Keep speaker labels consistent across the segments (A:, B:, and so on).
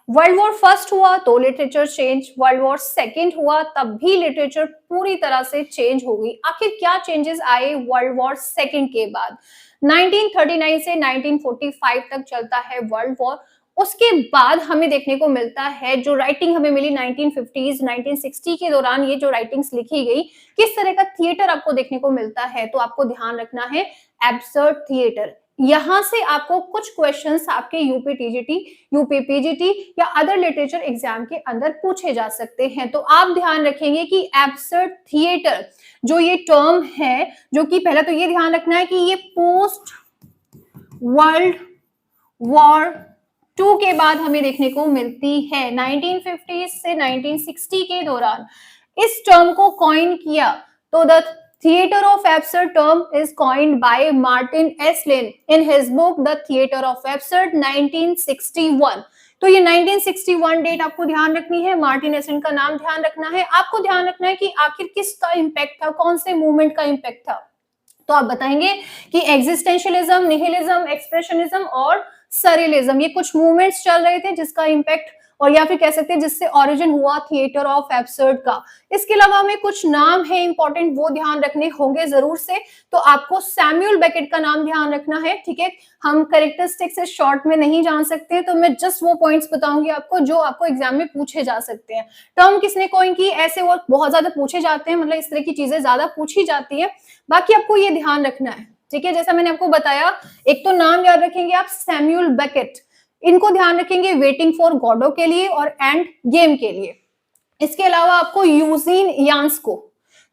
A: World war first हुआ तो literature change, world war second हुआ तब भी लिटरेचर पूरी तरह से चेंज हो गई। आखिर क्या चेंजेस आए वर्ल्ड वॉर सेकेंड के बाद? 1939 से 1945 तक चलता है वर्ल्ड वॉर। उसके बाद हमें देखने को मिलता है जो राइटिंग हमें मिली 1950s 1960 के दौरान, ये जो राइटिंग्स लिखी गई, किस तरह का थिएटर आपको देखने को मिलता है, तो आपको ध्यान रखना है एब्सर्ड थिएटर। यहां से आपको कुछ क्वेश्चंस आपके यूपीटीजीटी, यूपीपीजीटी या अदर लिटरेचर एग्जाम के अंदर पूछे जा सकते हैं। तो आप ध्यान रखेंगे कि एब्सर्ड थिएटर जो ये टर्म है, जो कि पहला तो ये ध्यान रखना है कि ये पोस्ट वर्ल्ड वॉर 2 के बाद हमें देखने को मिलती है। 1950 से 1960 के दौरान इस टर्म को कॉइन किया। तो the theatre of absurd term is coined bye Martin S lane in his book the theatre of absurd 1961। तो ये 1961 डेट आपको ध्यान रखनी है, मार्टिन एस लेन का नाम ध्यान रखना है। आपको ध्यान रखना है कि आखिर किसका इंपैक्ट था, कौन से मूवमेंट का इंपैक्ट था। तो आप बताएंगे कि एग्जिस्टेंशियलिज्म, निहिलिज्म, एक्सप्रेशनिज्म और सरेलिज्म, ये कुछ मूवमेंट्स चल रहे थे जिसका इंपैक्ट, और या फिर कह सकते हैं जिससे ओरिजिन हुआ थिएटर ऑफ एब्सर्ड का। इसके अलावा हमें कुछ नाम है इंपॉर्टेंट, वो ध्यान रखने होंगे जरूर से। तो आपको सैमुअल बेकेट का नाम ध्यान रखना है, ठीक है। हम कैरेक्टरिस्टिक्स से शॉर्ट में नहीं जान सकते हैं, तो मैं जस्ट वो पॉइंट्स बताऊंगी आपको जो आपको एग्जाम में पूछे जा सकते हैं। टर्म किसने कॉइन की, ऐसे वो बहुत ज्यादा पूछे जाते हैं, मतलब इस तरह की चीजें ज्यादा पूछी जाती है। बाकी आपको ये ध्यान रखना है, ठीक है। जैसा मैंने आपको बताया, एक तो नाम याद रखेंगे आप सैमुअल बेकेट, इनको ध्यान रखेंगे वेटिंग फॉर गॉडो के लिए और एंड गेम के लिए। इसके अलावा आपको यूजीन यान्स्को,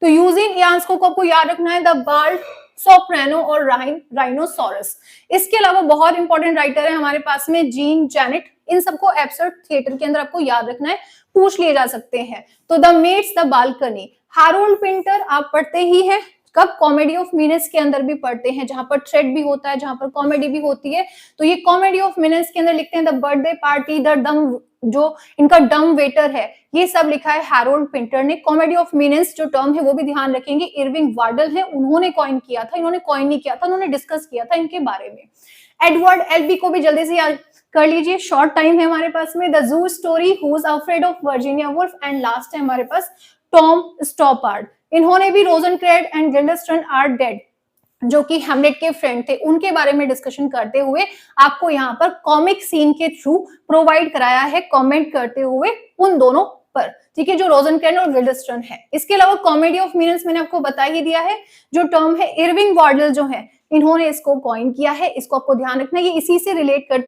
A: तो यूजीन यान्स्को को आपको याद रखना है, द बार्ड, सोप्रानो और राइनोसोरस। इसके अलावा बहुत इंपॉर्टेंट राइटर है हमारे पास में जीन जेनेट, इन सबको एब्सर्ड थिएटर के अंदर आपको याद रखना है, पूछ लिए जा सकते हैं। तो the maids, the balcony, Harold Pinter आप पढ़ते ही हैं, कब कॉमेडी ऑफ मीनस के अंदर भी पढ़ते हैं, जहां पर थ्रेड भी होता है, जहां पर कॉमेडी भी होती है। तो ये कॉमेडी ऑफ मीनस के अंदर लिखते हैं द बर्थडे पार्टी, द डम, जो इनका डम वेटर है, ये सब लिखा है हैरोल्ड पिंटर ने। कॉमेडी ऑफ मीनिंग्स जो टर्म है वो भी ध्यान रखेंगे, इरविंग वार्डल है, उन्होंने कॉइन किया था, इन्होंने कॉइन नहीं किया था, उन्होंने डिस्कस किया था इनके बारे में। एडवर्ड एलबी को भी जल्दी से याद कर लीजिए, शॉर्ट टाइम है हमारे पास में। The zoo story, who is afraid of Virginia Woolf, and last है हमारे पास टॉम स्टॉपार्ड, इन्होंने भी रोजेनक्रेड एंड गिल्डेस्टर्न आर डेड, जो कि हैमलेट के फ्रेंड थे, उनके बारे में डिस्कशन करते हुए आपको यहाँ पर कॉमिक सीन के थ्रू प्रोवाइड कराया है, कमेंट करते हुए उन दोनों पर, ठीक है, जो रोजेनक्रेड और गिल्डेस्टर्न है। इसके अलावा कॉमेडी ऑफ मीनिंग्स मैंने आपको बता ही दिया है, जो टर्म है इरविंग वार्डल जो है, इन्होंने इसको कॉइन किया है, इसको आपको ध्यान रखना है, ये इसी से रिलेट कर